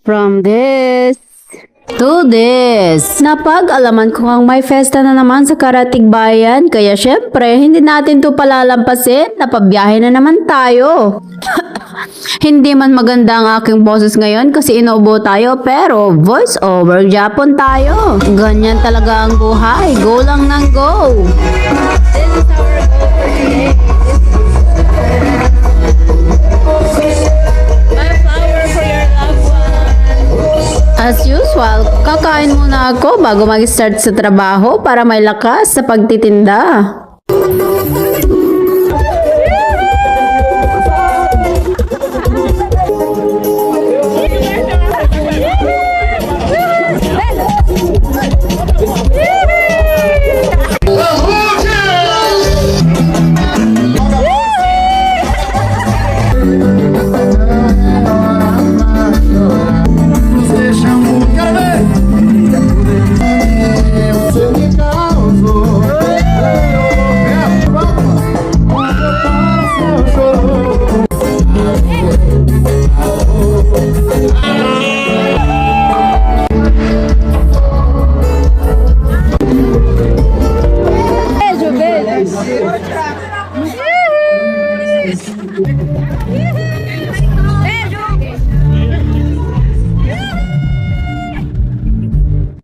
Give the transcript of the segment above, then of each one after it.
From this to this. Napag-alaman ko ang may festa na naman sa Karatigbayan, kaya syempre hindi natin to palalampasin, napabiyahe na naman tayo. Hindi man maganda ang aking boses ngayon kasi inuubo tayo, pero voice over Japon tayo. Ganyan talaga ang buhay, go lang ng go. This is our goal for today. As usual, kakain muna ako bago mag-start sa trabaho para may lakas sa pagtitinda.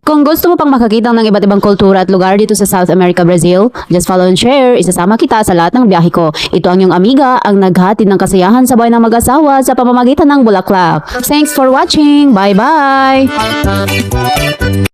Kung gusto mo pang makakita ng iba't ibang kultura at lugar dito sa South America, Brazil, just follow and share, isasama kita sa lahat ng biyahe ko. Ito ang iyong amiga, ang naghatid ng kasiyahan sa buhay ng mag-asawa sa pamamagitan ng bulaklak. Thanks for watching! Bye-bye!